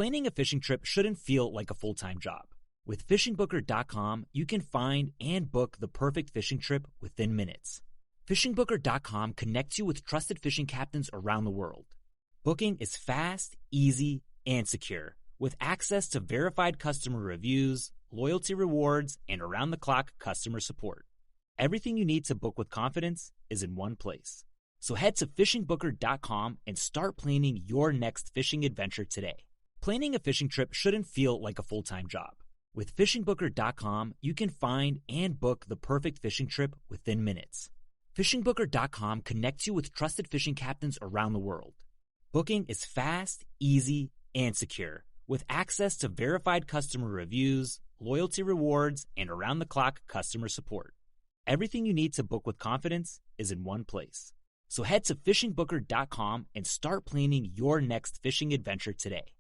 Planning a fishing trip shouldn't feel like a full-time job. With FishingBooker.com, you can find and book the perfect fishing trip within minutes. FishingBooker.com connects you with trusted fishing captains around the world. Booking is fast, easy, and secure, with access to verified customer reviews, loyalty rewards, and around-the-clock customer support. Everything you need to book with confidence is in one place. So head to FishingBooker.com and start planning your next fishing adventure today. Planning a fishing trip shouldn't feel like a full-time job. With FishingBooker.com, you can find and book the perfect fishing trip within minutes. FishingBooker.com connects you with trusted fishing captains around the world. Booking is fast, easy, and secure, with access to verified customer reviews, loyalty rewards, and around-the-clock customer support. Everything you need to book with confidence is in one place. So head to FishingBooker.com and start planning your next fishing adventure today.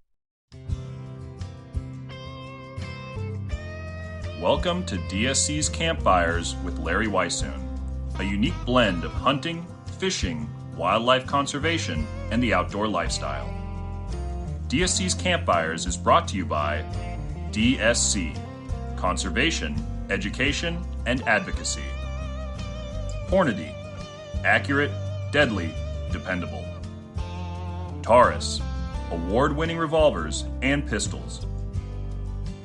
Welcome to DSC's Campfires with Larry Weissoon, a unique blend of hunting, fishing, wildlife conservation, and the outdoor lifestyle. DSC's Campfires is brought to you by DSC, Conservation, Education, and Advocacy. Hornady, accurate, deadly, dependable. Taurus, award-winning revolvers and pistols.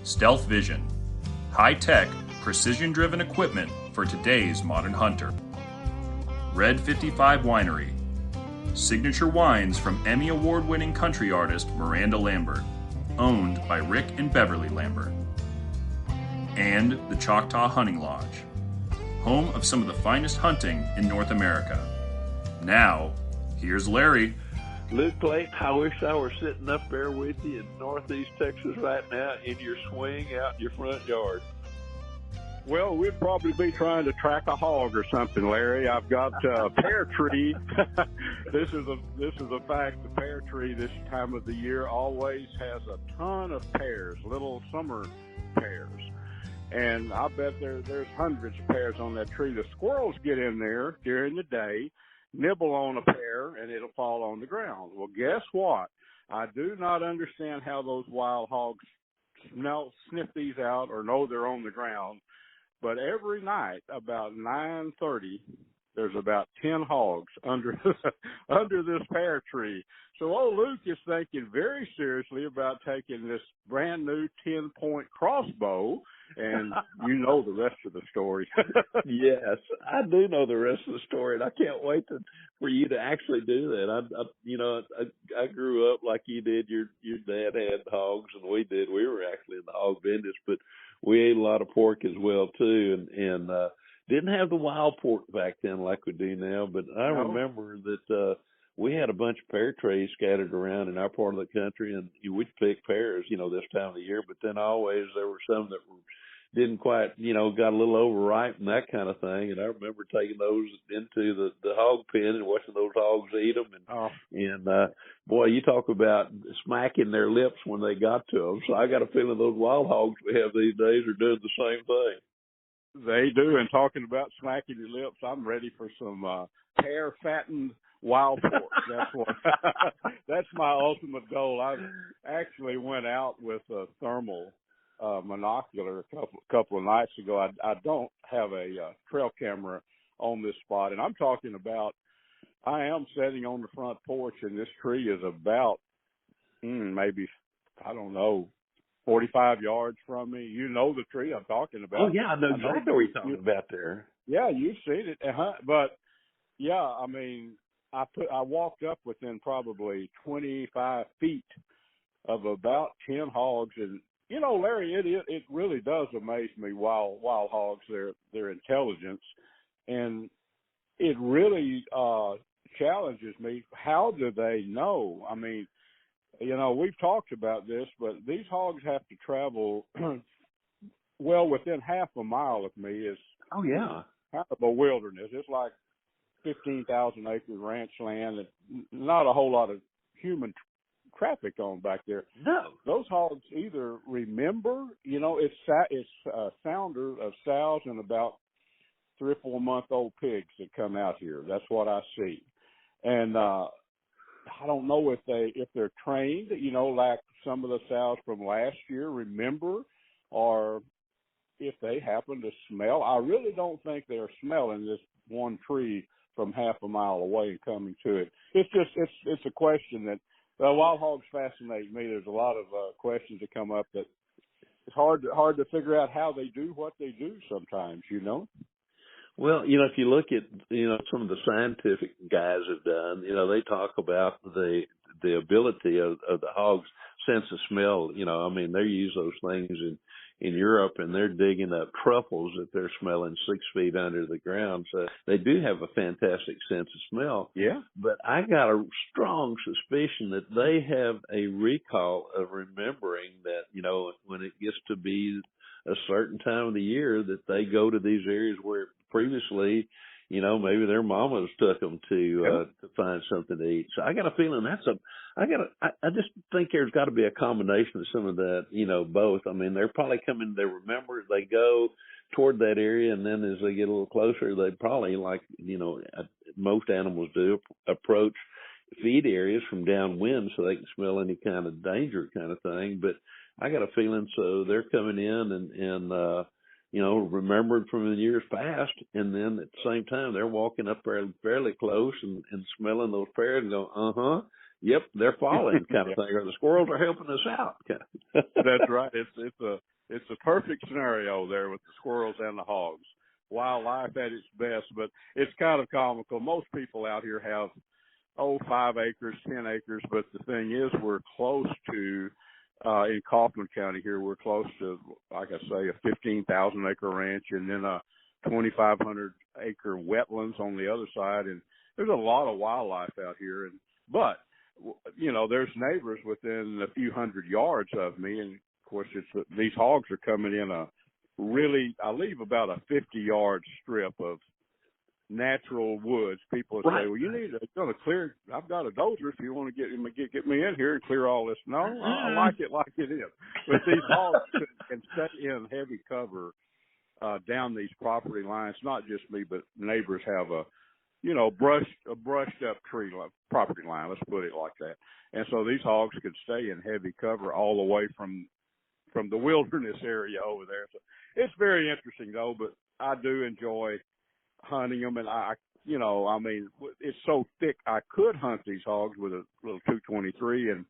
Stealth Vision, high-tech, precision-driven equipment for today's modern hunter. Red 55 Winery, signature wines from Emmy Award-winning country artist Miranda Lambert, owned by Rick and Beverly Lambert. And the Choctaw Hunting Lodge, home of some of the finest hunting in North America. Now, here's Larry. Luke, Clayton, I wish I were sitting up there with you in northeast Texas right now in your swing out in your front yard. Well, we'd probably be trying to track a hog or something, Larry. I've got a pear tree. This is a fact. The pear tree this time of the year always has a ton of pears, little summer pears. And I bet there's hundreds of pears on that tree. The squirrels get in there during the day, nibble on a pear, and it'll fall on the ground. Well, guess what? I do not understand how those wild hogs sniff these out or know they're on the ground. But every night about 9:30, there's about 10 hogs under under this pear tree. So old Luke is thinking very seriously about taking this brand new 10-point crossbow, and you know the rest of the story. Yes, I do know the rest of the story, and I can't wait for you to actually do that. I grew up like you did. Your dad had hogs, and we did. We were actually in the hog business, but we ate a lot of pork as well too, and didn't have the wild pork back then like we do now. But I remember that we had a bunch of pear trees scattered around in our part of the country, and we'd pick pears, this time of the year. But then always there were some that didn't quite, got a little overripe and that kind of thing. And I remember taking those into the hog pen and watching those hogs eat them. And boy, you talk about smacking their lips when they got to them. So I got a feeling those wild hogs we have these days are doing the same thing. They do. And talking about smacking your lips, I'm ready for some pear fattened wild pork. That's my ultimate goal. I actually went out with a thermal monocular a couple of nights ago. I don't have a trail camera on this spot, and I'm talking about I am sitting on the front porch, and this tree is about maybe, I don't know, 45 yards from me. You know the tree I'm talking about. Oh, yeah, I know exactly what you're talking about there. Yeah, you've seen it. But, yeah, I mean, I walked up within probably 25 feet of about 10 hogs, and Larry, it really does amaze me, wild hogs, their intelligence, and it really challenges me. How do they know? I mean, we've talked about this, but these hogs have to travel well within half a mile of me is kind of a wilderness. It's like 15,000 acre ranch land, and not a whole lot of human traffic on back there. No, those hogs either remember, it's a sounder of sows and about 3 or 4 month old pigs that come out here. That's what I see, and I don't know if they're trained, like some of the sows from last year remember, or if they happen to smell. I really don't think they're smelling this one tree from half a mile away and coming to it. It's a question that wild hogs fascinate me. There's a lot of questions that come up that it's hard to figure out how they do what they do sometimes, you know. Well, if you look at, some of the scientific guys have done, they talk about the ability of the hog's sense of smell. They use those things in Europe, and they're digging up truffles that they're smelling 6 feet under the ground. So they do have a fantastic sense of smell. Yeah. But I got a strong suspicion that they have a recall of remembering that, when it gets to be a certain time of the year, that they go to these areas where previously, maybe their mamas took them to find something to eat. So I got a feeling I just think there's got to be a combination of some of that, both. They're probably coming, they remember, they go toward that area, and then as they get a little closer, they probably, like, most animals do, approach feed areas from downwind so they can smell any kind of danger kind of thing. But I got a feeling so they're coming in and remembered from the years past, and then at the same time they're walking up there fairly close and smelling those pears and going, yep, they're falling kind of thing, or the squirrels are helping us out. That's right. It's a perfect scenario there with the squirrels and the hogs. Wildlife at its best, but it's kind of comical. Most people out here have 5 acres, 10 acres, but the thing is, we're close to in Kaufman County here, we're close to, like I say, a 15,000 acre ranch, and then a 2,500 acre wetlands on the other side. And there's a lot of wildlife out here. But there's neighbors within a few hundred yards of me. And of course, these hogs are coming in I leave about a 50-yard strip of natural woods. People say, well, going to clear. I've got a dozer if you want to get me in here and clear all this. No, I like it like it is. But these hogs can stay in heavy cover down these property lines. Not just me, but neighbors have a brushed up property line. Let's put it like that. And so these hogs could stay in heavy cover all the way from the wilderness area over there. So it's very interesting though. But I do enjoy hunting them, and it's so thick I could hunt these hogs with a little 223 and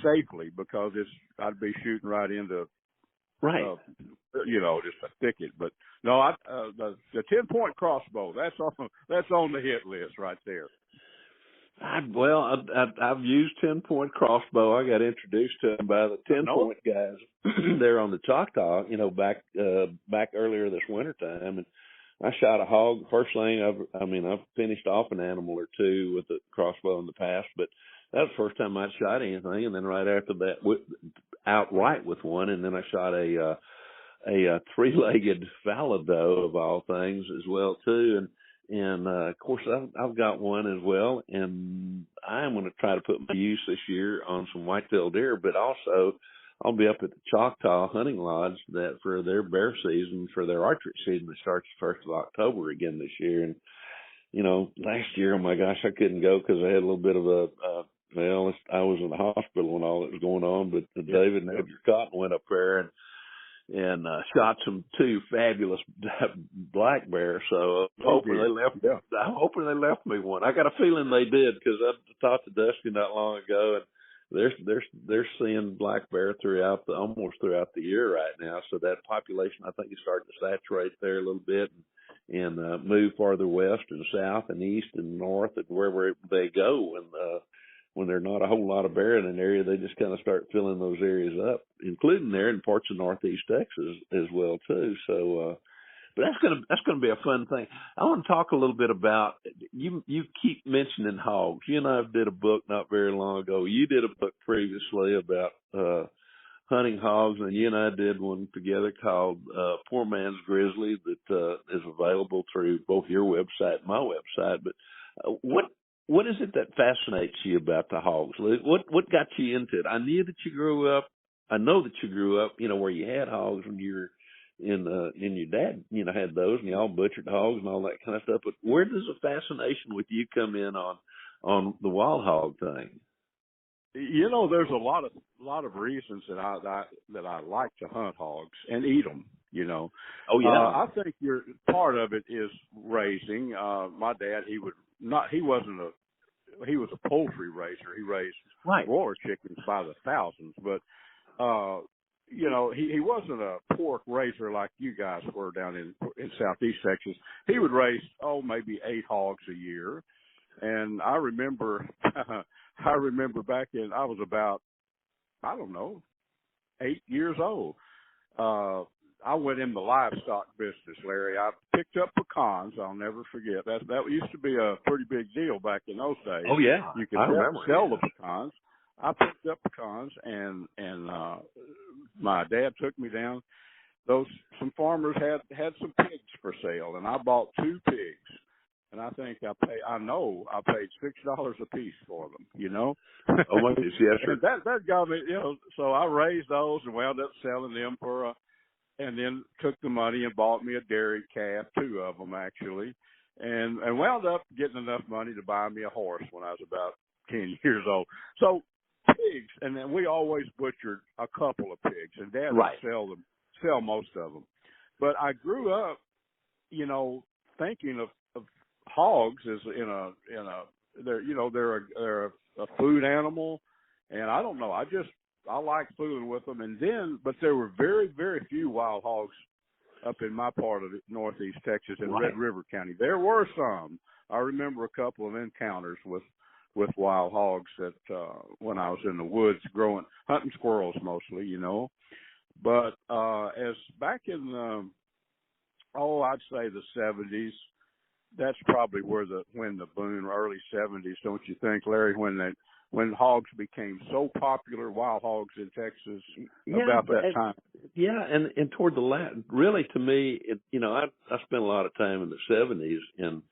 safely, because I'd be shooting right into just a thicket. But no, the 10-point crossbow, that's on the hit list right there. I've used 10-point crossbow. I got introduced to them by the 10-point guys there on the Choctaw, back earlier this wintertime, and I shot a hog. First thing, I've finished off an animal or two with a crossbow in the past, but that was the first time I'd shot anything. And then right after that, outright with one, and then I shot a 3-legged fallow doe of all things as well too. And of course I've got one as well, and I'm going to try to put my use this year on some white-tailed deer, but also I'll be up at the Choctaw Hunting Lodge that for their bear season, for their archery season, that starts the 1st of October again this year. And, last year, oh my gosh, I couldn't go because I had a little bit of I was in the hospital when all that was going on, but David and Edgar Cotton went up there and shot 2 fabulous black bears. So I'm hoping they left me one. I got a feeling they did, because I talked to Dusty not long ago, and they're seeing black bear almost throughout the year right now. So that population, I think, is starting to saturate there a little bit and move farther west and south and east and north and wherever they go. And when there's not a whole lot of bear in an area, they just kind of start filling those areas up, including there in parts of northeast Texas as well too. So, but that's gonna be a fun thing. I want to talk a little bit about you. You keep mentioning hogs. You and I did a book not very long ago. You did a book previously about hunting hogs, and you and I did one together called Poor Man's Grizzly that is available through both your website and my website. But what is it that fascinates you about the hogs? What got you into it? I know that you grew up, where you had hogs when you were and your dad, had those, and y'all butchered hogs and all that kind of stuff. But where does the fascination with you come in on the wild hog thing? You know, there's a lot of reasons that I like to hunt hogs and eat them. You know, Oh yeah. I think part of it is raising. My dad, he was a poultry raiser. He raised Right. broiler chickens by the thousands, but you know, he wasn't a pork raiser like you guys were down in Southeast Texas. He would raise maybe 8 hogs a year, and I remember back in I was about, I don't know, 8 years old. I went in the livestock business, Larry. I picked up pecans. I'll never forget. That used to be a pretty big deal back in those days. Oh yeah, you could sell the pecans. I picked up pecans, and my dad took me down. Some farmers had some pigs for sale, and I bought 2 pigs. And I think I paid $6 a piece for them. You know. Oh my goodness, yes, sir. that got me. You know, so I raised those and wound up selling them and then took the money and bought me a dairy calf, 2 of them actually, and wound up getting enough money to buy me a horse when I was about 10 years old. So pigs, and then we always butchered a couple of pigs, and Dad would sell most of them. But I grew up, you know, thinking of hogs as they're a food animal, and I don't know, I like fooling with them. But there were very, very few wild hogs up in my part of Northeast Texas in Red River County. There were some. I remember a couple of encounters with wild hogs that when I was in the woods hunting squirrels mostly, you know. But as back in I'd say the 70s, that's probably when the boom, early 70s, don't you think, Larry, when hogs became so popular, wild hogs in Texas, about that time. Yeah, and toward really to me, I spent a lot of time in the 70s in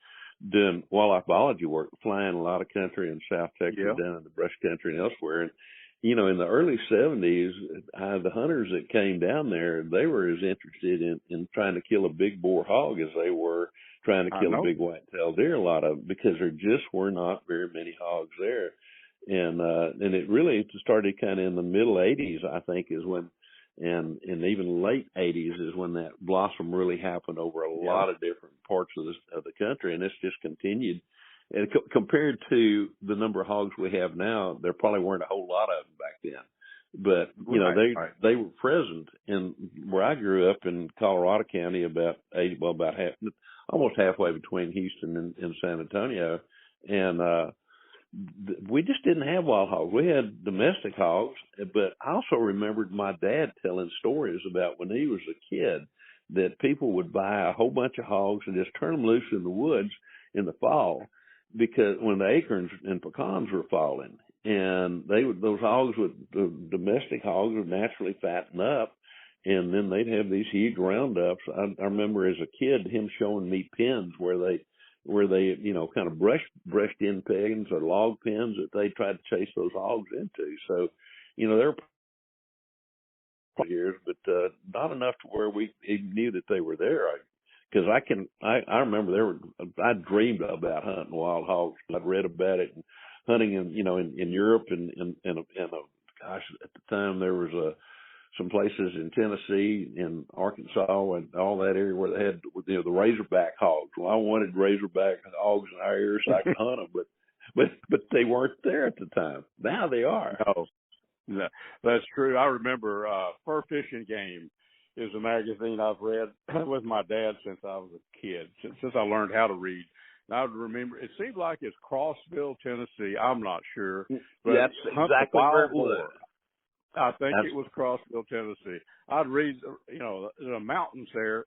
doing wildlife biology work, flying a lot of country in South Texas, down in the brush country and elsewhere. And, you know, in the early 70s, the hunters that came down there, they were as interested in trying to kill a big bore hog as they were trying to kill a big white-tailed deer, a lot of, because there just were not very many hogs there. And it really started kind of in the middle 80s, I think, is when, and even late 80s is when that blossom really happened over a lot of different parts of the country, and it's just continued. And compared to the number of hogs we have now, there probably weren't a whole lot of them back then. But, you know, they were present. And where I grew up in Colorado County, almost halfway between Houston and San Antonio, and we just didn't have wild hogs. We had domestic hogs, but I also remembered my dad telling stories about when he was a kid that people would buy a whole bunch of hogs and just turn them loose in the woods in the fall, because when the acorns and pecans were falling, and those hogs the domestic hogs would naturally fatten up, and then they'd have these huge roundups. I remember as a kid him showing me pens where they you know, kind of brushed in pens or log pens that they tried to chase those hogs into. So, you know, they're years, but not enough to where we even knew that they were there. Because I remember I dreamed about hunting wild hogs. I'd read about it and hunting in Europe and gosh, at the time there was some places in Tennessee and Arkansas and all that area where they had, you know, the razorback hogs. Well, I wanted razorback hogs in our area so I could hunt them, but they weren't there at the time. Now they are. Oh, no, that's true. I remember Fur Fishing Game is a magazine I've read with my dad since I was a kid, since I learned how to read. And I would remember, it seemed like it's Crossville, Tennessee. I'm not sure. But that's exactly where it was. I think it was Crossville, Tennessee. I'd read, you know, the mountains there.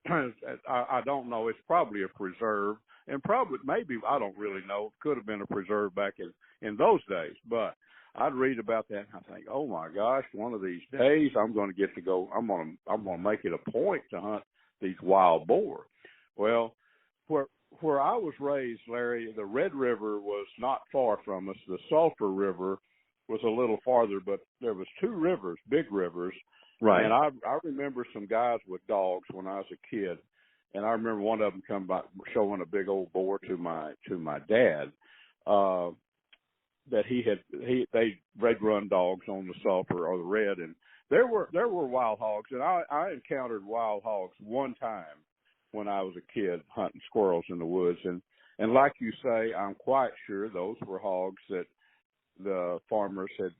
I don't know. It's probably a preserve, and maybe, I don't really know. It could have been a preserve back in those days. But I'd read about that, and I think, oh my gosh, one of these days I'm going to get to go. I'm going to make it a point to hunt these wild boar. Well, where I was raised, Larry, the Red River was not far from us. The Sulphur River was a little farther, but there was 2 rivers, big rivers. Right. And I remember some guys with dogs when I was a kid, and I remember one of them come by showing a big old boar to my dad. they'd run dogs on the sulphur or the red, and there were wild hogs, and I encountered wild hogs one time when I was a kid hunting squirrels in the woods, and like you say, I'm quite sure those were hogs that the farmers had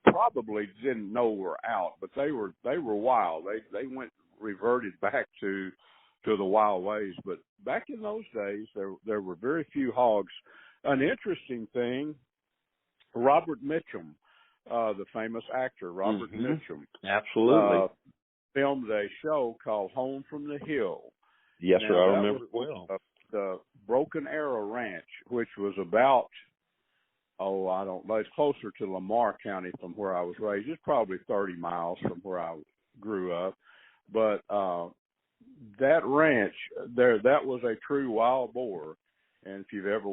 probably didn't know were out, but they were wild. They reverted back to the wild ways. But back in those days, there were very few hogs. An interesting thing, Robert Mitchum, the famous actor Robert Mitchum, absolutely, filmed a show called Home from the Hill. Yes, now, sir, I remember it well. The Broken Arrow Ranch, which was about, I don't know, it's closer to Lamar County from where I was raised. It's probably 30 miles from where I grew up. But that ranch there, that was a true wild boar. And if you haven't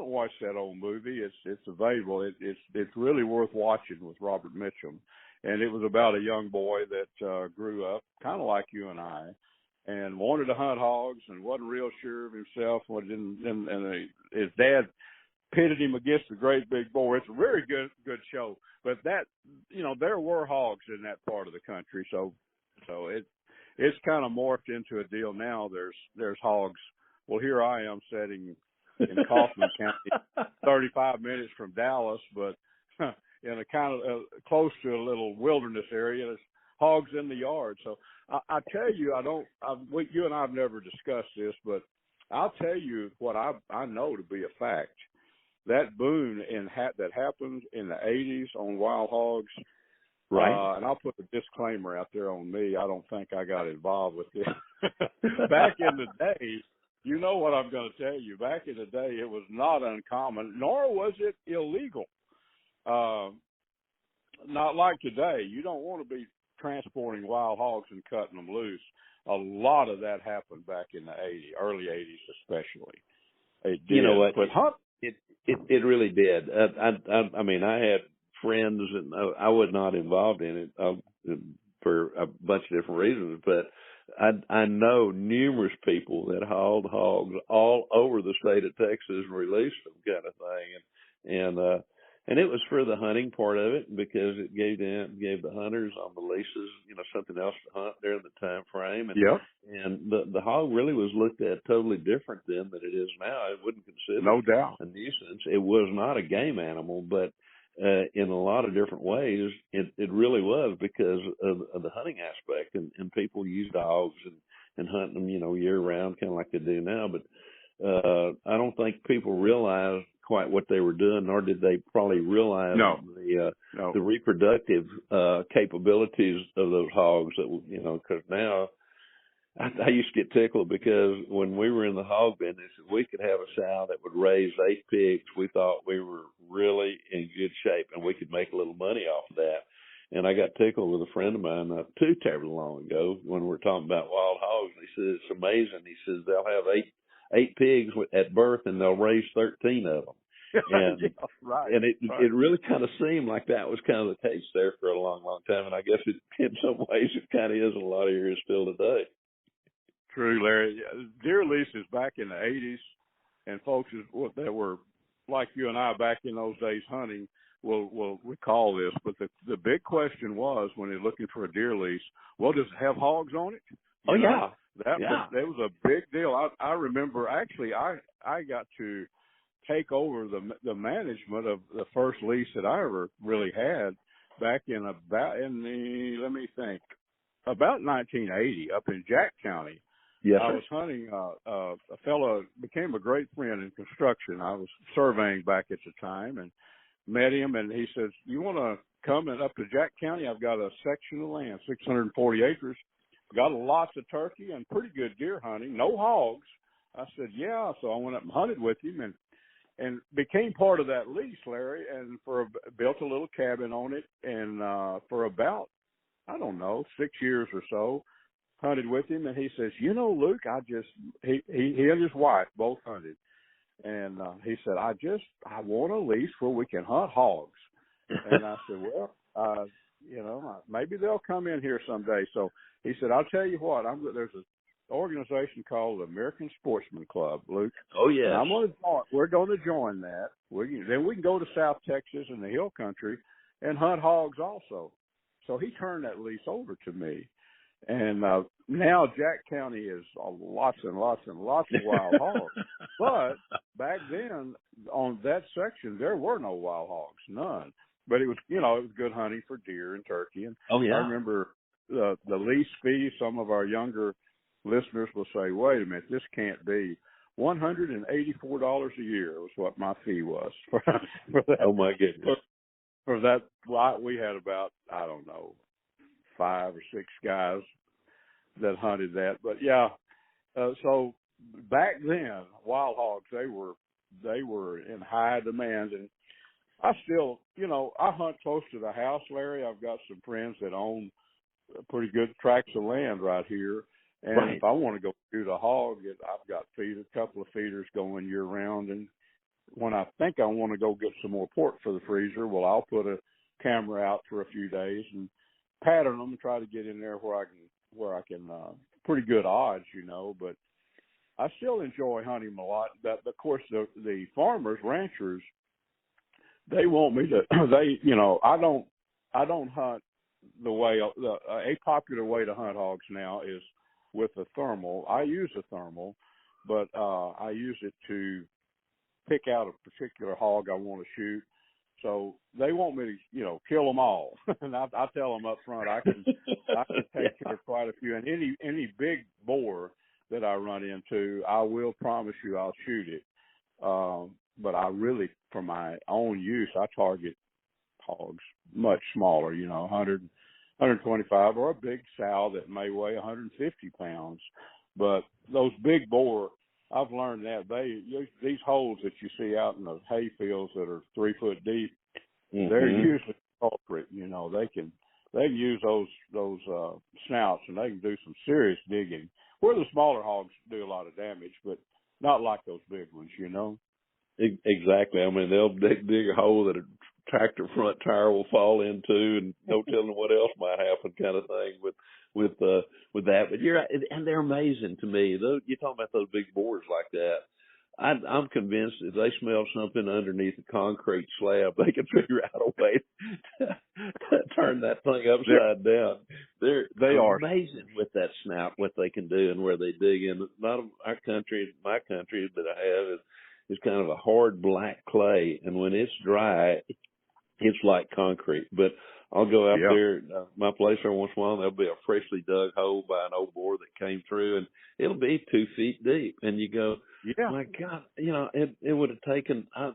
watched that old movie, it's available. It's really worth watching with Robert Mitchum. And it was about a young boy that grew up kind of like you and I, and wanted to hunt hogs and wasn't real sure of himself. And his dad pitted him against the great big boar. It's a very good show. But that, there were hogs in that part of the country, so it's kind of morphed into a deal now. There's hogs. Well, here I am sitting in Kaufman County, 35 minutes from Dallas, but in a kind of close to a little wilderness area. There's hogs in the yard. So I tell you, you and I have never discussed this, but I'll tell you what I know to be a fact. That boom that happened in the 80s on wild hogs, right? And I'll put a disclaimer out there on me. I don't think I got involved with this. Back in the day, you know what I'm going to tell you. Back in the day, it was not uncommon, nor was it illegal. Not like today. You don't want to be transporting wild hogs and cutting them loose. A lot of that happened back in the early 80s especially. It did. You know what? But it really did. I mean, I had friends, and I was not involved in it for a bunch of different reasons, but I know numerous people that hauled hogs all over the state of Texas and released them, kind of thing, and it was for the hunting part of it, because it gave the hunters on the leases, something else to hunt during the time frame. And the hog really was looked at totally different then than it is now. It wouldn't consider no doubt a nuisance. It was not a game animal, but in a lot of different ways, it really was, because of the hunting aspect, and people used dogs and hunt them, year round, kind of like they do now. But I don't think people realized quite what they were doing, nor did they probably realize the reproductive capabilities of those hogs. That because now I used to get tickled, because when we were in the hog business, if we could have a sow that would raise 8 pigs, we thought we were really in good shape, and we could make a little money off of that. And I got tickled with a friend of mine not too terribly long ago when we were talking about wild hogs. And he says, it's amazing. He says they'll have eight pigs at birth, and they'll raise 13 of them. And, and it really kind of seemed like that was kind of the case there for a long, long time. And I guess in some ways it kind of is in a lot of areas still today. True, Larry. Deer leases back in the 80s, and folks that were like you and I back in those days hunting will recall this. But the big question was, when they're looking for a deer lease, well, does it have hogs on it? That was a big deal. I remember, actually, I got to take over the management of the first lease that I ever really had back in about 1980 up in Jack County. Yes, I was hunting a fellow, became a great friend in construction. I was surveying back at the time and met him, and he says, you want to come up to Jack County? I've got a section of land, 640 acres. Got lots of turkey and pretty good deer hunting, no hogs. I said, yeah. So I went up and hunted with him and became part of that lease, Larry, and built a little cabin on it. And for about, 6 years or so, hunted with him. And he says, Luke, he and his wife both hunted. And he said, I want a lease where we can hunt hogs. And I said, well, maybe they'll come in here someday. So he said, I'll tell you what, there's organization called the American Sportsman Club, Luke. Oh, yeah. We're going to join that. Then we can go to South Texas and the Hill Country and hunt hogs also. So he turned that lease over to me. And now Jack County is lots and lots and lots of wild hogs. But back then, on that section, there were no wild hogs, none. But it was, it was good hunting for deer and turkey. And oh, yeah. I remember the lease fee. Some of our younger listeners will say, wait a minute, this can't be. $184 a year was what my fee was for that. Oh, my goodness. For that, we had about, I don't know, 5 or 6 guys that hunted that. But yeah, so back then, wild hogs, they were in high demand. And I still, I hunt close to the house, Larry. I've got some friends that own pretty good tracts of land right here. And right. If I want to go shoot a hog, I've got a couple of feeders going year round. And when I think I want to go get some more pork for the freezer, well, I'll put a camera out for a few days and pattern them and try to get in there where I can pretty good odds, but I still enjoy hunting them a lot. But of course, the farmers, ranchers, they want me to. I don't hunt the way a popular way to hunt hogs now is with a thermal. I use a thermal, but I use it to pick out a particular hog I want to shoot. So they want me to, kill them all, and I tell them up front I can take care of quite a few. And any big boar that I run into, I will promise you I'll shoot it. But I really, for my own use, I target hogs much smaller, 100, 125, or a big sow that may weigh 150 pounds. But those big boar, I've learned that these holes that you see out in the hay fields that are 3 foot deep, they're usually culprit. They can use those snouts and they can do some serious digging. Where the smaller hogs do a lot of damage, but not like those big ones. Exactly. I mean, they'll dig a hole that a tractor front tire will fall into, and no telling what else might happen, kind of thing. With that, but you're right, and they're amazing to me. You're talking about those big boars like that. I'm convinced if they smell something underneath a concrete slab, they can figure out a way to turn that thing upside down. They are amazing with that snout, what they can do and where they dig in. Not our country, my country that I have is kind of a hard black clay, and when it's dry, it's like concrete. But I'll go out there, my place every once in a while, there'll be a freshly dug hole by an old boar that came through, and it'll be 2 feet deep. And you go, my God, it would have taken, I'd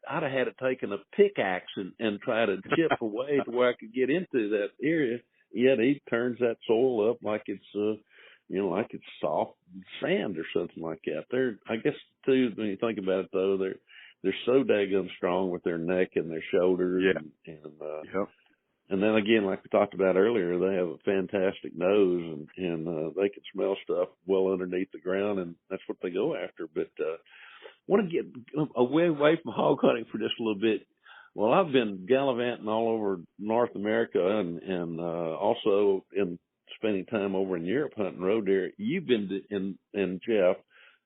have had to taken a pickaxe and try to chip away to where I could get into that area. Yet he turns that soil up like it's, like it's soft sand or something like that. I guess, too, when you think about it, though, they're so daggum strong with their neck and their shoulders. And then again, like we talked about earlier, they have a fantastic nose and they can smell stuff well underneath the ground, and that's what they go after. But want to get away from hog hunting for just a little bit. Well, I've been gallivanting all over North America and also in spending time over in Europe hunting roe deer. You've been in Jeff,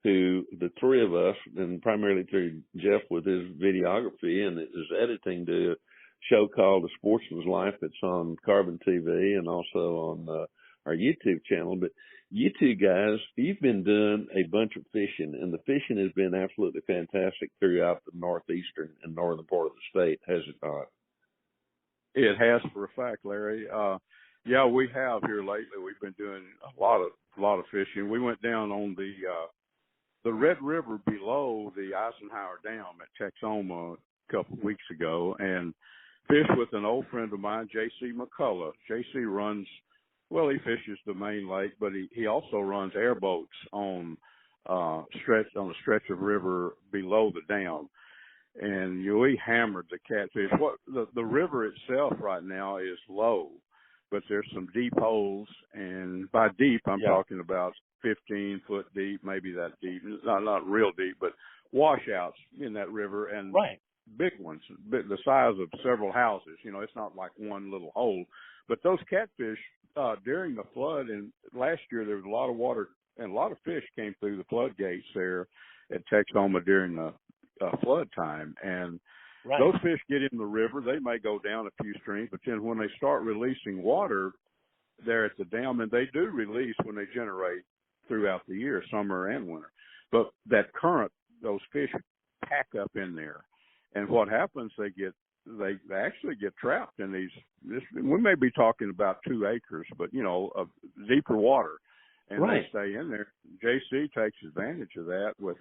who the three of us, and primarily through Jeff with his videography and his editing, do a show called The Sportsman's Life that's on Carbon TV and also on our YouTube channel. But you two guys, you've been doing a bunch of fishing, and the fishing has been absolutely fantastic throughout the northeastern and northern part of the state, has it not? It has for a fact, Larry. We have here lately. We've been doing a lot of fishing. We went down on the Red River below the Eisenhower Dam at Texoma a couple of weeks ago and fished with an old friend of mine, J.C. McCullough. J.C. he fishes the main lake, but he also runs airboats on a stretch of river below the dam. And we hammered the catfish. The river itself right now is low, but there's some deep holes, and by deep I'm talking about 15 foot deep, maybe that deep. Not real deep, but washouts in that river, and big ones, the size of several houses. It's not like one little hole. But those catfish during the flood, and last year there was a lot of water and a lot of fish came through the floodgates there at Texoma during the flood time. And those fish get in the river. They may go down a few streams, but then when they start releasing water there at the dam, and they do release when they generate throughout the year, summer and winter. But that current, those fish pack up in there. And what happens, they actually get trapped in we may be talking about 2 acres, but, of deeper water. And they stay in there. JC takes advantage of that with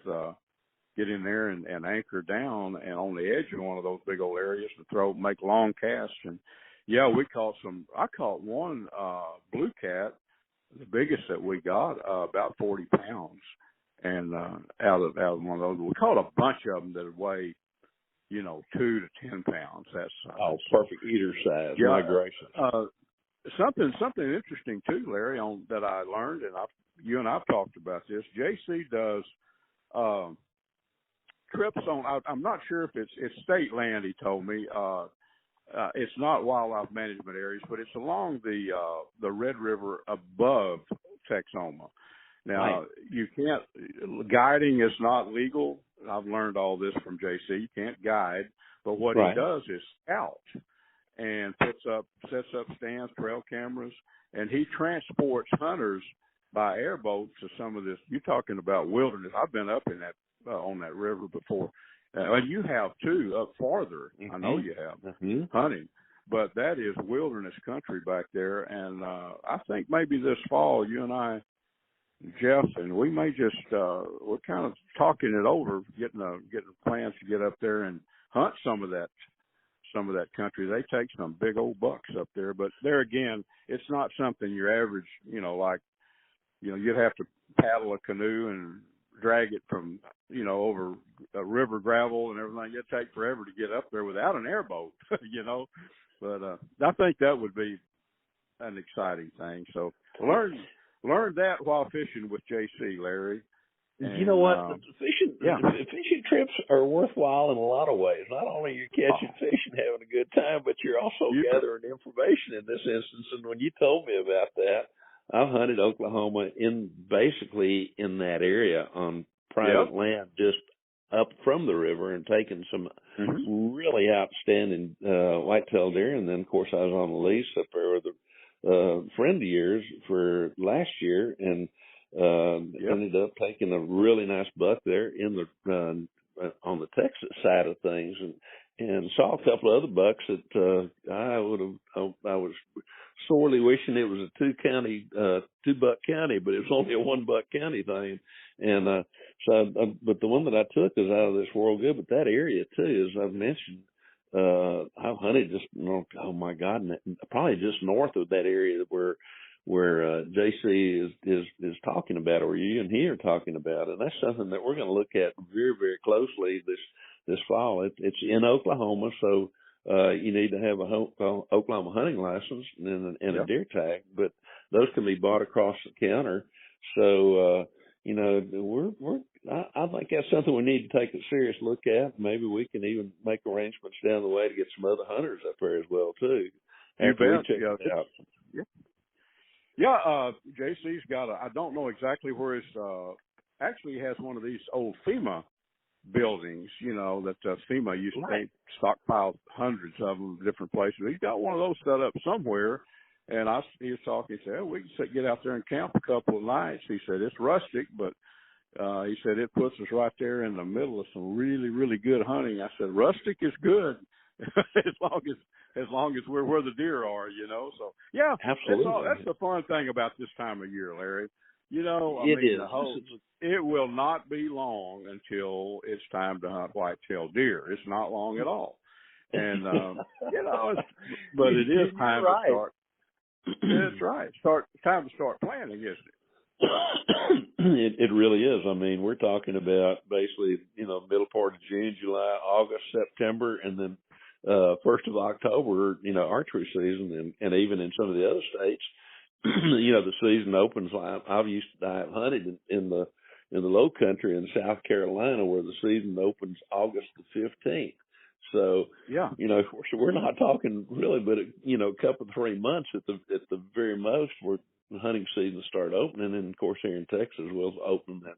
get in there and anchor down and on the edge of one of those big old areas and make long casts. And, yeah, we caught I caught one blue cat, the biggest that we got, about 40 pounds. And out of one of those, we caught a bunch of them that weigh, 2 to 10 pounds. That's perfect eater size. Yeah, my gracious. Something interesting too, Larry, that I learned, and you and I've talked about this. JC does trips on. I'm not sure if it's state land. He told me it's not wildlife management areas, but it's along the Red River above Texoma. Now, you can't, guiding is not legal. I've learned all this from JC. You can't guide, but what he does is scout and sets up stands, trail cameras, and he transports hunters by airboat to some of this. You're talking about wilderness. I've been up in that, on that river before. And you have too, up farther. I know you have, hunting. But that is wilderness country back there. And I think maybe this fall, you and I, Jeff, and we may just we're kind of talking it over, getting plans to get up there and hunt some of that country. They take some big old bucks up there, but there again, it's not something your average, you'd have to paddle a canoe and drag it from, over a river gravel and everything. It'd take forever to get up there without an airboat, But I think that would be an exciting thing. So learn that while fishing with JC, Larry. And, you know what? Fishing trips are worthwhile in a lot of ways. Not only you're catching fish and having a good time, but you're also gathering information in this instance. And when you told me about that, I've hunted Oklahoma basically in that area on private land, just up from the river, and taken some really outstanding whitetail deer. And then, of course, I was on the lease up there with a friend of yours for last year, and ended up taking a really nice buck there in the on the Texas side of things, and saw a couple of other bucks that I was sorely wishing it was a 2-buck county, but it was only a 1-buck county thing. And but the one that I took is out of this world good. But that area too, as I've mentioned, I've hunted just, oh my God, probably just north of that area where JC is talking about, or you and he are talking about, and that's something that we're going to look at very, very closely this fall. It's in Oklahoma, so you need to have a Oklahoma hunting license and a deer tag, but those can be bought across the counter. So I think that's something we need to take a serious look at. Maybe we can even make arrangements down the way to get some other hunters up there as well too. After we check it out. Yeah, JC's got I don't know exactly where actually he has one of these old FEMA buildings, that FEMA used to stockpile hundreds of them in different places. He's got one of those set up somewhere, and he was talking, he said, we can get out there and camp a couple of nights. He said, it's rustic, but he said, it puts us right there in the middle of some really, really good hunting. I said, rustic is good as long as we're where the deer are, So yeah, absolutely. That's the fun thing about this time of year, Larry. It will not be long until it's time to hunt whitetail deer. It's not long at all, and but it is time to start. That's right. Time to start planning, isn't it? It really is. I mean, we're talking about basically, middle part of June, July, August, September, and then 1st of October, archery season, and even in some of the other states, the season opens. I've hunted in the Low Country in South Carolina where the season opens August the 15th. So, yeah, of course, we're not talking really, but a couple 3 months at the very most, where the hunting season start opening, and of course here in Texas we'll open that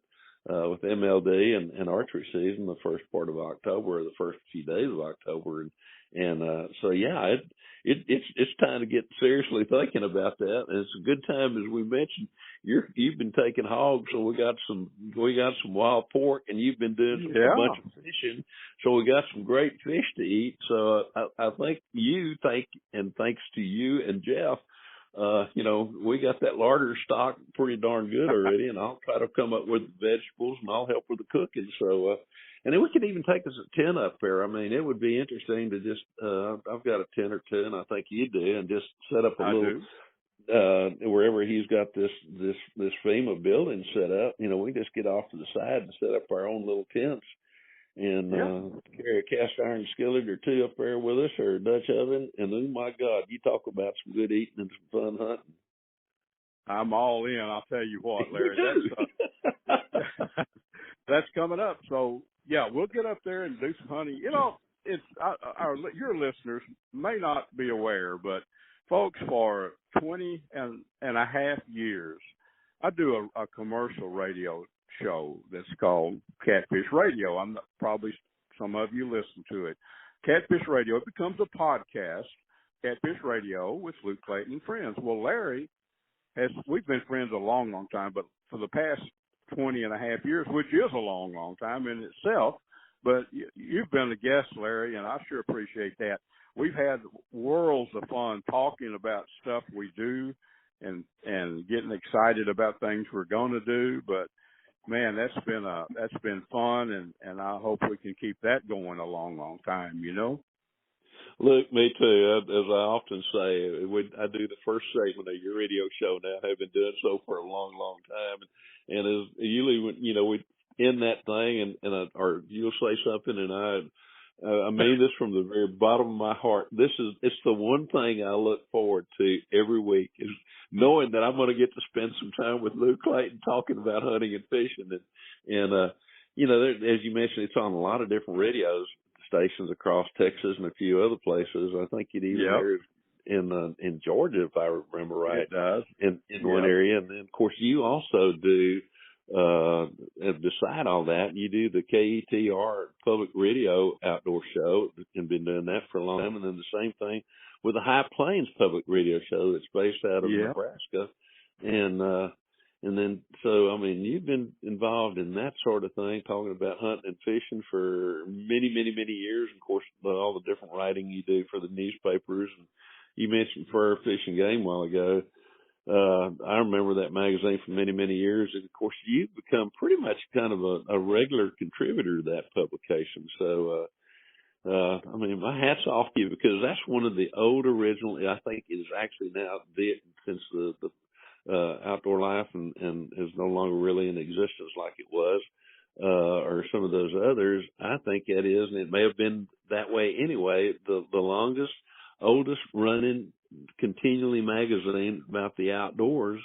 with MLD and archery season the first part of October, or the first few days of October, and so yeah, it's time to get seriously thinking about that. And it's a good time, as we mentioned. You've been taking hogs, so we got some wild pork, and you've been doing a bunch of fishing, so we got some great fish to eat. So I think thanks to you and Jeff, we got that larder stock pretty darn good already, and I'll try to come up with vegetables, and I'll help with the cooking. So, and then we could even take us a tent up there. I mean, it would be interesting to just, I've got a tent or two, and I think you do, and just set up a little, wherever he's got this FEMA building set up, we just get off to the side and set up our own little tents. And carry a cast iron skillet or two up there with us, or a Dutch oven, and oh my God, you talk about some good eating and some fun hunting. I'm all in. I'll tell you what, Larry, that's coming up. So yeah, we'll get up there and do some hunting. It's your listeners may not be aware, but folks, for 20 and a half years, I do a commercial radio show that's called Catfish Radio. Probably some of you listen to it. Catfish Radio, it becomes a podcast, Catfish Radio with Luke Clayton and friends. Well, Larry, we've been friends a long, long time, but for the past 20 and a half years, which is a long, long time in itself, but you've been a guest, Larry, and I sure appreciate that. We've had worlds of fun talking about stuff we do and getting excited about things we're going to do, but man, that's been fun, and I hope we can keep that going a long, long time, Look, me too. As I often say, I do the first segment of your radio show now. I've been doing so for a long, long time, and as usually when we end that thing, or you'll say something, and I mean this from the very bottom of my heart. It's the one thing I look forward to every week, is knowing that I'm going to get to spend some time with Luke Clayton talking about hunting and fishing. And as you mentioned, it's on a lot of different radio stations across Texas and a few other places. I think it even airs in Georgia, if I remember right. It does. In one area. And then, of course, you also do, beside all that, you do the KETR public radio outdoor show, and been doing that for a long time. And then the same thing with the High Plains public radio show that's based out of Nebraska. And then, so, I mean, you've been involved in that sort of thing, talking about hunting and fishing for many, many, many years. Of course, all the different writing you do for the newspapers. And you mentioned Fur, Fish, and Game a while ago. I remember that magazine for many, many years. And, of course, you've become pretty much kind of a regular contributor to that publication. So, I mean, my hat's off to you, because that's one of the old original, I think is actually now dead since the Outdoor Life and is no longer really in existence like it was, or some of those others. I think that is, and it may have been that way anyway, the longest, oldest running continually magazine about the outdoors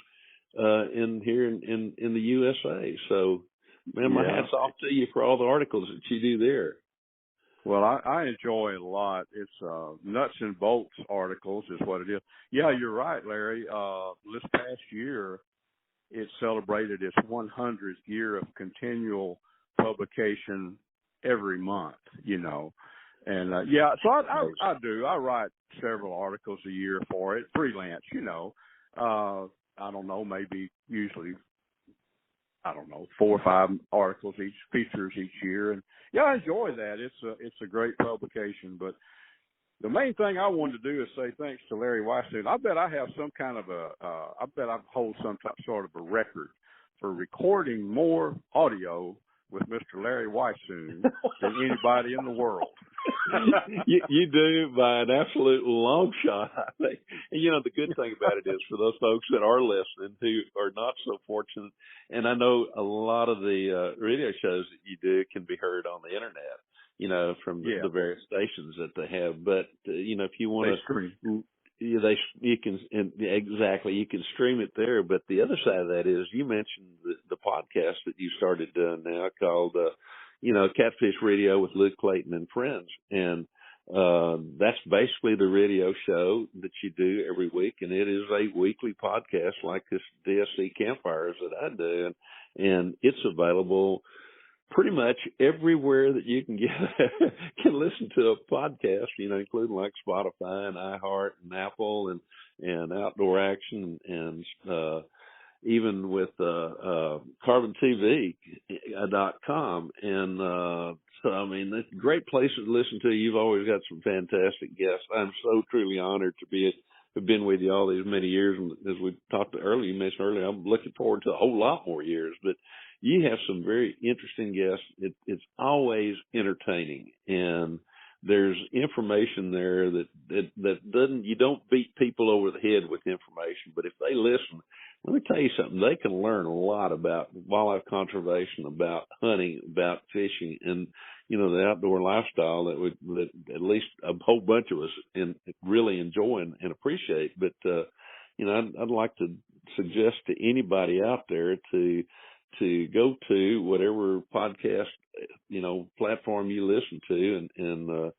in the USA. So, man, my hat's off to you for all the articles that you do there. Well, I enjoy it a lot. It's nuts and bolts articles is what it is. Yeah, you're right, Larry. This past year, it celebrated its 100th year of continual publication every month, And, so I do. I write several articles a year for it, freelance, I don't know, usually 4 or 5 articles features each year. And yeah, I enjoy that. It's a great publication. But the main thing I wanted to do is say thanks to Larry Weissoon. I bet I have some kind of I hold some sort of a record for recording more audio with Mr. Larry Weissoon than anybody in the world. You do by an absolute long shot, I think. And, the good thing about it is, for those folks that are listening who are not so fortunate, and I know a lot of the radio shows that you do can be heard on the internet, from the various stations that they have. But, if you want to, you can stream it there. But the other side of that is, you mentioned the podcast that you started doing now called, Catfish Radio with Luke Clayton and friends. And that's basically the radio show that you do every week, and it is a weekly podcast like this DSC Campfires that I do, and it's available pretty much everywhere that you can can listen to a podcast, including like Spotify and iHeart and Apple and Outdoor Action and even with CarbonTV.com. And so, I mean, that's a great place to listen to. You've always got some fantastic guests. I'm so truly honored to have been with you all these many years. And as we talked earlier, you mentioned earlier, I'm looking forward to a whole lot more years. But you have some very interesting guests. It's always entertaining, and there's information there that doesn't, you don't beat people over the head with information, but if they listen, let me tell you something, they can learn a lot about wildlife conservation, about hunting, about fishing, and, the outdoor lifestyle that at least a whole bunch of us really enjoy and appreciate. But, I'd like to suggest to anybody out there to go to whatever podcast, platform you listen to and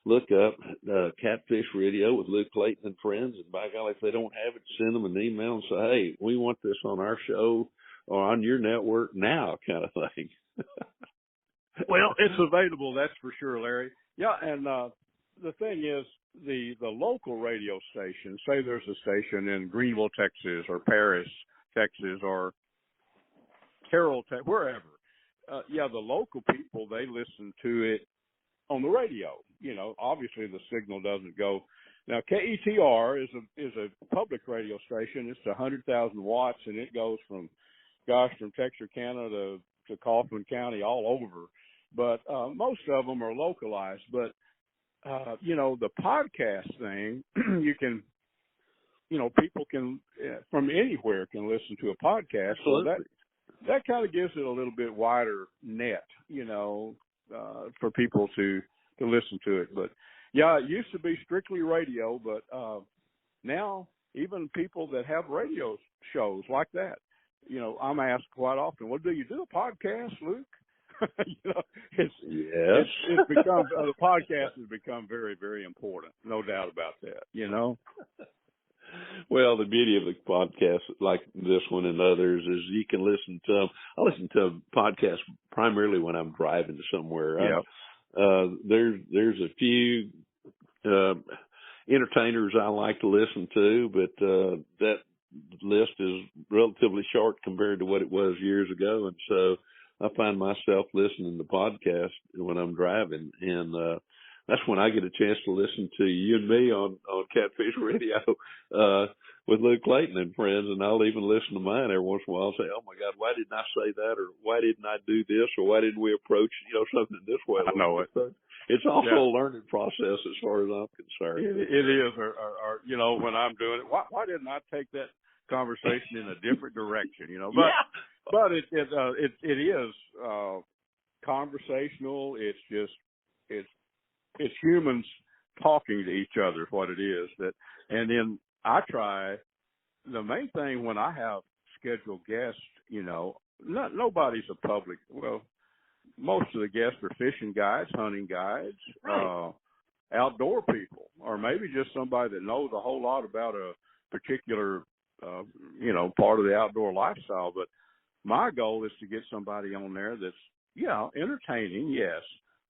look up Catfish Radio with Luke Clayton and friends. And by golly, if they don't have it, send them an email and say, hey, we want this on our show or on your network now, kind of thing. Well, it's available, that's for sure, Larry. Yeah, and the thing is, the local radio station, say there's a station in Greenville, Texas, or Paris, Texas, or Carroll, wherever. The local people, they listen to it on the radio. Obviously the signal doesn't go. Now, KETR is a public radio station. It's 100,000 watts, and it goes from Texarkana to Kaufman County, all over. But most of them are localized. But, the podcast thing, you can, people can, from anywhere can listen to a podcast. So that kind of gives it a little bit wider net, for people to listen to it. But yeah, it used to be strictly radio, but now even people that have radio shows like that, I'm asked quite often, well, do you do a podcast, Luke? It's become the podcast has become very, very important. No doubt about that. Well, the beauty of the podcast like this one and others is you can listen to them. I listen to podcasts primarily when I'm driving somewhere. Yeah. There's a few entertainers I like to listen to, but that list is relatively short compared to what it was years ago, and so I find myself listening to podcasts when I'm driving, and that's when I get a chance to listen to you and me on Catfish Radio with Luke Clayton and friends, and I'll even listen to mine every once in a while and say, oh, my God, why didn't I say that, or why didn't I do this, or why didn't we approach, something this way? I know it. It's also a learning process as far as I'm concerned. It is, or when I'm doing it, why didn't I take that conversation in a different direction, But it is conversational. It's just it's humans talking to each other is what it is. And then I try, the main thing when I have scheduled guests, nobody's a public, well, most of the guests are fishing guides, hunting guides, right. Outdoor people, or maybe just somebody that knows a whole lot about a particular, part of the outdoor lifestyle. But my goal is to get somebody on there that's, entertaining, yes,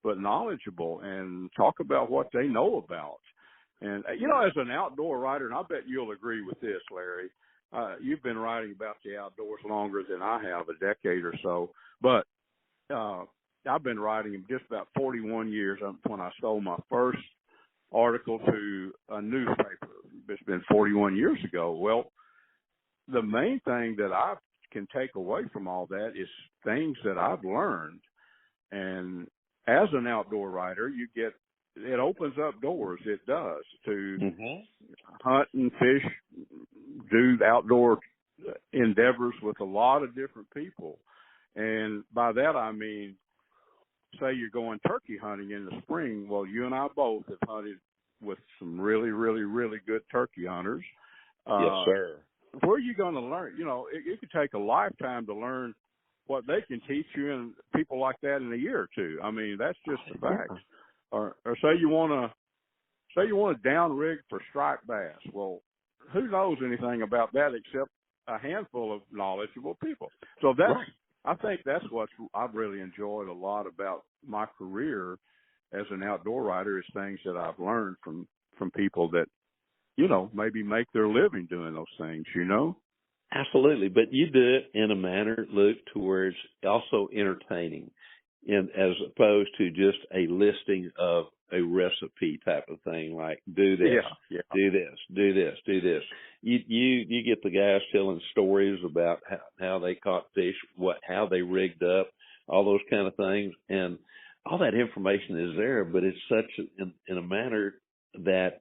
but knowledgeable and talk about what they know about. And, as an outdoor writer, and I bet you'll agree with this, Larry, you've been writing about the outdoors longer than I have, a decade or so. But I've been writing just about 41 years when I sold my first article to a newspaper. It's been 41 years ago. Well, the main thing that I can take away from all that is things that I've learned. And as an outdoor writer, it opens up doors. It does to hunt and fish, do outdoor endeavors with a lot of different people. And by that, I mean, say you're going turkey hunting in the spring. Well, you and I both have hunted with some really, really, really good turkey hunters. Yes, sir. Where are you going to learn? It could take a lifetime to learn what they can teach you and people like that in a year or two. I mean, that's just the fact. or say you want to down rig for striped bass. Well, who knows anything about that except a handful of knowledgeable people? So that's, Right. I think that's what I've really enjoyed a lot about my career as an outdoor writer, is things that I've learned from people that, you know, maybe make their living doing those things, you know? Absolutely. But you do it in a manner, Luke, to where it's also entertaining, and as opposed to just a listing of a recipe type of thing, like do this, do this, do this, do this. You get the guys telling stories about how they caught fish, how they rigged up, all those kind of things, and all that information is there, but it's such in a manner that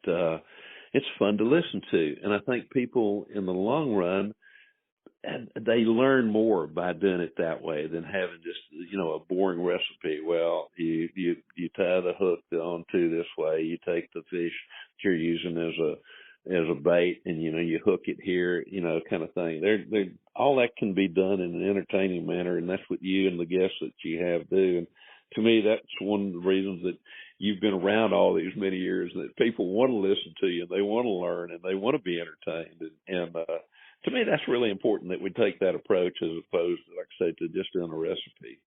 it's fun to listen to. And I think people in the long run, they learn more by doing it that way than having just, you know, a boring recipe. Well, you tie the hook onto this way, you take the fish that you're using as a bait, and, you know, you hook it here, you know, kind of thing. All that can be done in an entertaining manner, and that's what you and the guests that you have do. And to me, that's one of the reasons that you've been around all these many years, that people want to listen to you, and they want to learn, and they want to be entertained. And to me, that's really important, that we take that approach as opposed to, like I say, to just doing a recipe.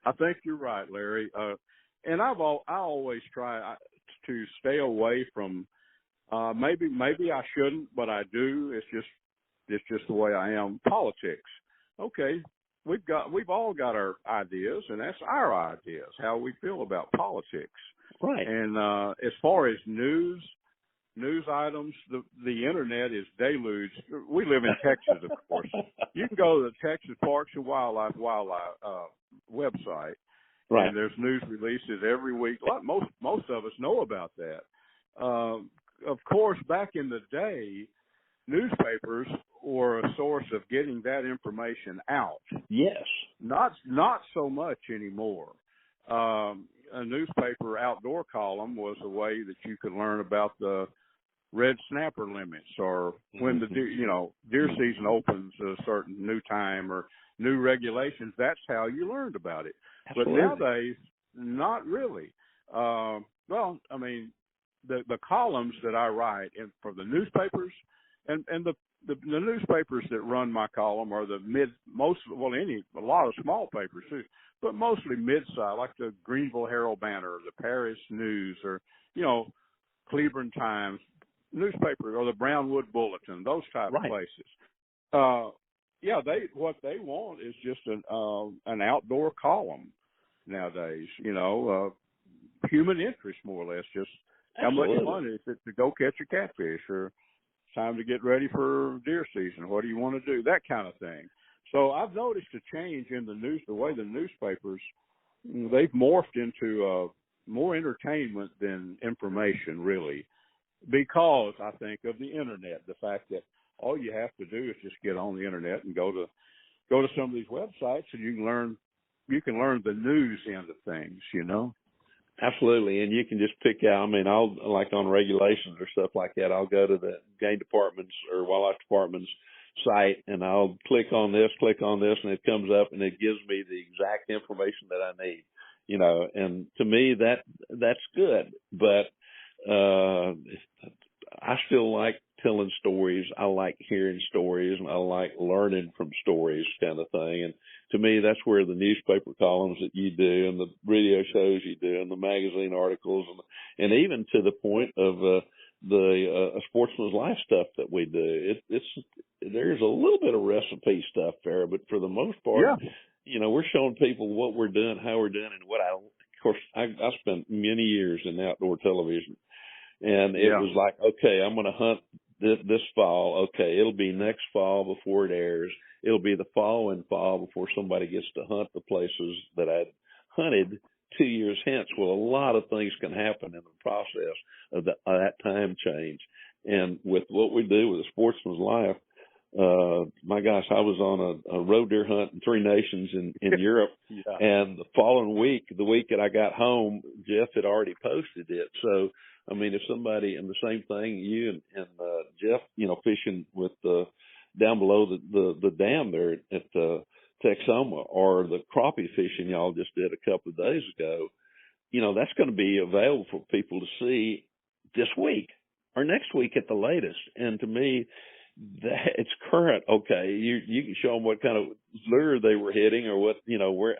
I think you're right, Larry. And I always try to stay away from, maybe I shouldn't, but I do. It's just the way I am. Politics. Okay. We've all got our ideas, and that's our ideas, how we feel about politics. Right. And as far as news items, the internet is deluged. We live in Texas, of course. You can go to the Texas Parks and Wildlife website, right, and there's news releases every week. Most of us know about that. Of course, back in the day, newspapers were a source of getting that information out. Yes. Not so much anymore. A newspaper outdoor column was a way that you could learn about the red snapper limits, or when the deer season opens at a certain new time, or new regulations. That's how you learned about it. Absolutely. But nowadays, not really. Well, I mean, the columns that I write for the newspapers, and the newspapers that run my column are a lot of small papers too, but mostly mid-size, like the Greenville Herald Banner, or the Paris News, or, you know, Cleveland Times newspaper, or the Brownwood Bulletin, those type of places. What they want is just an outdoor column nowadays. You know, human interest, more or less. Just Absolutely. How much fun is it to go catch a catfish, or time to get ready for deer season? What do you want to do? That kind of thing. So I've noticed a change in the way the newspapers, they've morphed into more entertainment than information, really, because I think of the internet, the fact that all you have to do is just get on the internet and go to some of these websites, and you can learn the news end of things, you know. Absolutely, and you can just pick out. I mean, I'll, like on regulations or stuff like that, I'll go to the game department's or wildlife department's site, and I'll click on this, and it comes up and it gives me the exact information that I need. You know, and to me that's good, but I still like telling stories. I like hearing stories, and I like learning from stories, kind of thing. And to me, that's where the newspaper columns that you do, and the radio shows you do, and the magazine articles, and even to the point of the sportsman's life stuff that we do. There's a little bit of recipe stuff there, but for the most part, you know, we're showing people what we're doing, how we're doing, and of course, I spent many years in outdoor television. And it was like, okay, I'm going to hunt this fall. Okay, it'll be next fall before it airs. It'll be the following fall before somebody gets to hunt the places that I'd hunted 2 years hence. Well, a lot of things can happen in the process of that time change. And with what we do with a sportsman's life, my gosh, I was on a roe deer hunt in 3 nations in Europe. And the following week, the week that I got home, Jeff had already posted it. So, I mean, if somebody, and the same thing, you and Jeff, you know, fishing with down below the dam there at Texoma, or the crappie fishing y'all just did a couple of days ago, that's going to be available for people to see this week or next week at the latest. And to me, that it's current. Okay, you can show them what kind of lure they were hitting, or what,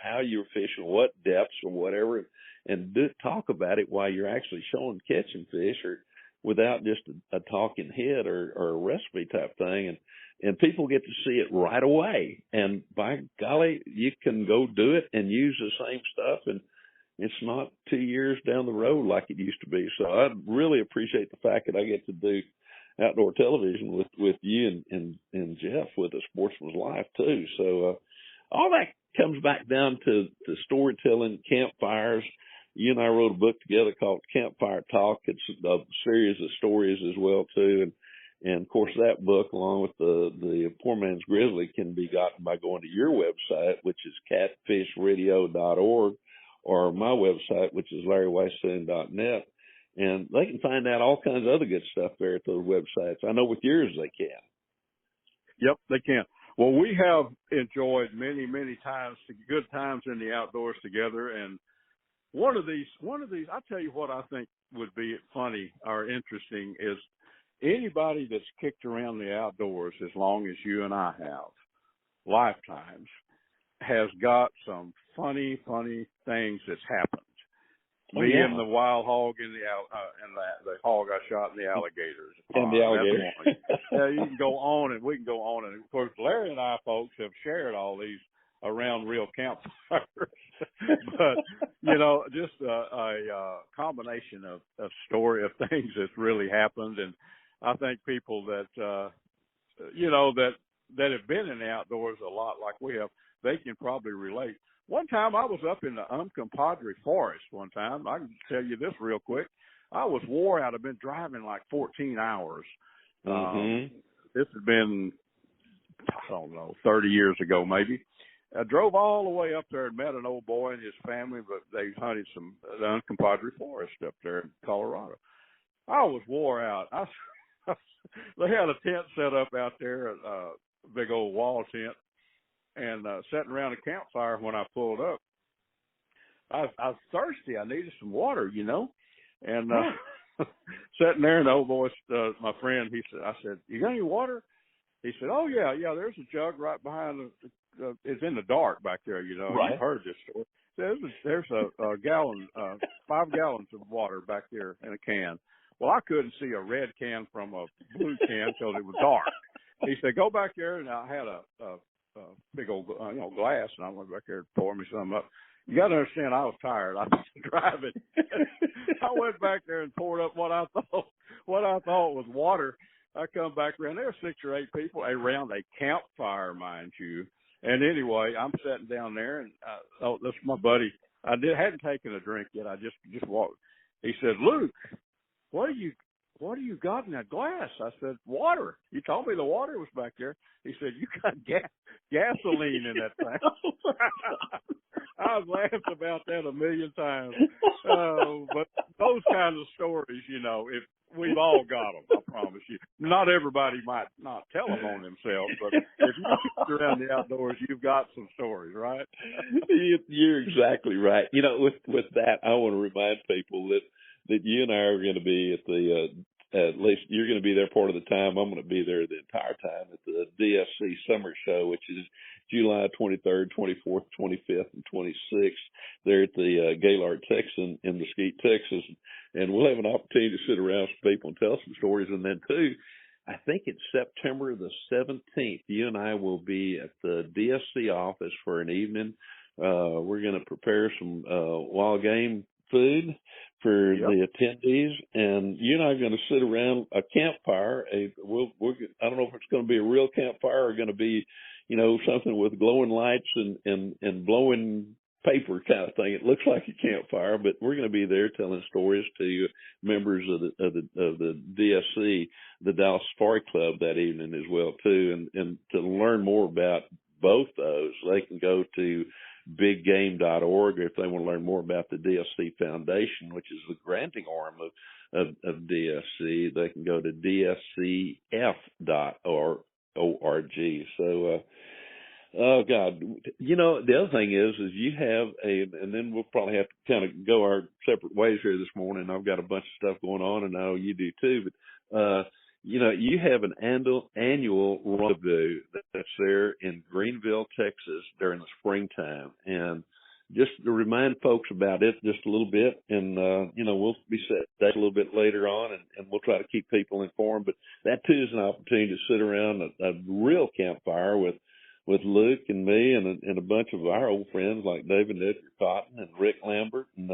how you were fishing, what depths or whatever, and talk about it while you're actually showing catching fish, or without just a talking head or a recipe type thing. And people get to see it right away. And by golly, you can go do it and use the same stuff, and it's not 2 years down the road like it used to be. So I really appreciate the fact that I get to do outdoor television with you and Jeff with a Sportsman's Life too. So all that comes back down to storytelling, campfires. You and I wrote a book together called Campfire Talk. It's a series of stories as well too. And of course that book, along with the Poor Man's Grizzly, can be gotten by going to your website, which is catfishradio.org, or my website, which is larryweissoon.net. And they can find out all kinds of other good stuff there at those websites. I know with yours they can. Yep, they can. Well, we have enjoyed many, many times, good times in the outdoors together. And one of these, I'll tell you what I think would be funny or interesting is anybody that's kicked around the outdoors as long as you and I have, lifetimes, has got some funny things that's happened. Me and the wild hog and the hog I shot and the alligators. And the alligator. Yeah, you can go on and we can go on. And of course, Larry and I, folks, have shared all these around real campfires. But, just a combination of story of things that's really happened. And I think people that, that have been in the outdoors a lot like we have, they can probably relate. One time I was up in the Uncompadre forest one time. I can tell you this real quick. I was wore out. I've been driving like 14 hours. Mm-hmm. This has been, 30 years ago maybe. I drove all the way up there and met an old boy and his family, but they hunted the Uncompadre forest up there in Colorado. I was wore out. They had a tent set up out there, a big old wall tent. And sitting around a campfire when I pulled up, I was thirsty. I needed some water, And sitting there, and the old boy, my friend, I said, "You got any water?" He said, "Oh yeah, there's a jug right behind it's in the dark back there, Right. You've heard this story. There's a gallon, 5 gallons of water back there in a can." Well, I couldn't see a red can from a blue can because it was dark. He said, "Go back there," and I had a big old, glass, and I went back there and poured me some up. You got to understand, I was tired. I was driving. I went back there and poured up what I thought was water. I come back around. There were 6 or 8 people around a campfire, mind you. And anyway, I'm sitting down there, and that's my buddy. I hadn't taken a drink yet. I just walked. He said, "Luke, what do you got in that glass?" I said, "Water. You told me the water was back there." He said, "You got gasoline in that thing." I was laughing about that a million times. But those kinds of stories, if we've all got them, I promise you. Not everybody might not tell them on themselves, but if you get around the outdoors, you've got some stories, right? You're exactly right. With that, I want to remind people that you and I are going to be at least you're going to be there part of the time. I'm going to be there the entire time at the DSC Summer Show, which is July 23rd, 24th, 25th, and 26th there at the Gaylord Texan in Mesquite, Texas. And we'll have an opportunity to sit around with people and tell some stories. And then, too, I think it's September the 17th. You and I will be at the DSC office for an evening. We're going to prepare some wild game food for the attendees, and you and I are going to sit around a campfire. I don't know if it's going to be a real campfire or going to be, something with glowing lights and blowing paper kind of thing. It looks like a campfire, but we're going to be there telling stories to members of the DSC, the Dallas Safari Club, that evening as well too. And to learn more about both those, they can go to biggame.org, or if they want to learn more about the DSC Foundation, which is the granting arm of DSC, they can go to dscf.org. So Oh God! You know, the other thing is you have and then we'll probably have to kind of go our separate ways here this morning. I've got a bunch of stuff going on, and I know you do too. But you know, you have an annual rendezvous that's there in Greenville, Texas, during the springtime, and just to remind folks about it just a little bit, and you know, we'll be set that a little bit later on, and we'll try to keep people informed. But that too is an opportunity to sit around a real campfire with Luke and me and a bunch of our old friends like David Edgar Cotton and Rick Lambert and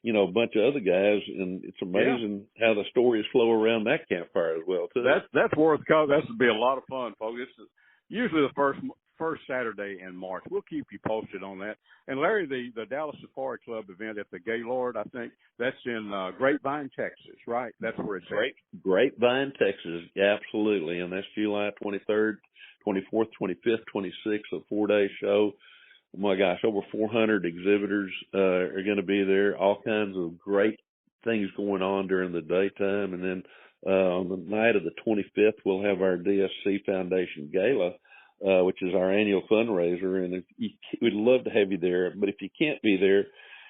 you know, a bunch of other guys, and it's amazing how the stories flow around that campfire as well too. That's worth coming. That would be a lot of fun, folks. This is usually the first Saturday in March. We'll keep you posted on that. And Larry, the Dallas Safari Club event at the Gaylord, I think that's in Grapevine, Texas, right? That's where it's at. Grapevine, Texas, absolutely, and that's July 23rd, 24th, 25th, 26th, a 4-day show. Oh my gosh, over 400 exhibitors are going to be there. All kinds of great things going on during the daytime, and then on the night of the 25th, we'll have our DSC Foundation Gala, which is our annual fundraiser, and we'd love to have you there. But if you can't be there,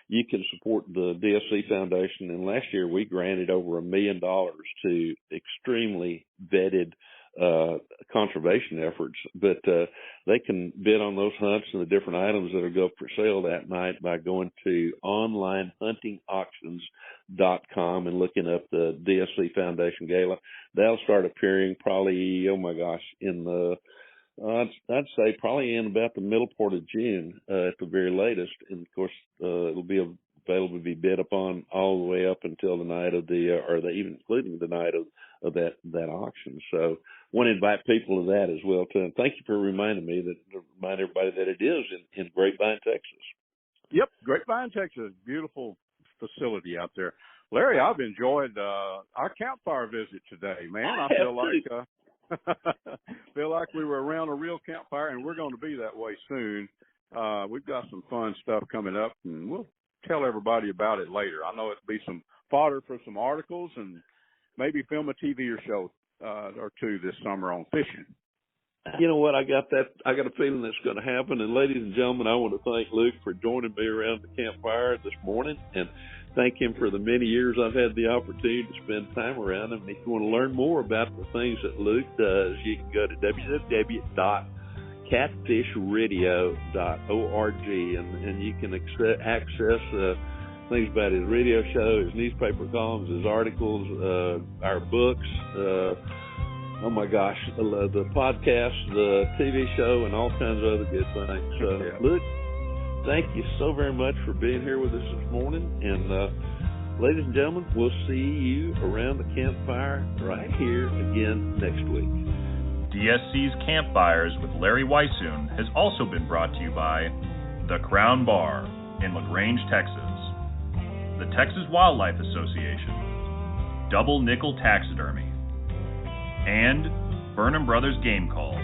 you can support the DSC Foundation. And last year, we granted over $1 million to extremely vetted conservation efforts, but they can bid on those hunts and the different items that will go for sale that night by going to onlinehuntingauctions.com and looking up the DSC Foundation Gala. They'll start appearing probably, oh my gosh, in the I'd say probably in about the middle part of June at the very latest, and of course it'll be available to be bid upon all the way up until the night of even including the night of that auction. So want to invite people to that as well too. And thank you for reminding me to remind everybody that it is in Grapevine, Texas. Yep, Grapevine, Texas, beautiful facility out there. Larry, I've enjoyed our campfire visit today, man. I feel like we were around a real campfire, and we're going to be that way soon. We've got some fun stuff coming up, and we'll tell everybody about it later. I know it'll be some fodder for some articles and maybe film a TV or show or two this summer on fishing. You know what? I got a feeling that's going to happen. And ladies and gentlemen, I want to thank Luke for joining me around the campfire this morning, and thank him for the many years I've had the opportunity to spend time around him. If you want to learn more about the things that Luke does, you can go to www.catfishradio.org, and you can access things about his radio show, his newspaper columns, his articles, our books, oh my gosh, the podcast, the TV show, and all kinds of other good things. Luke, thank you so very much for being here with us this morning. And ladies and gentlemen, we'll see you around the campfire right here again next week. DSC's Campfires with Larry Weishuhn has also been brought to you by The Crown Bar in LaGrange, Texas, the Texas Wildlife Association, Double Nickel Taxidermy, and Burnham Brothers Game Calls.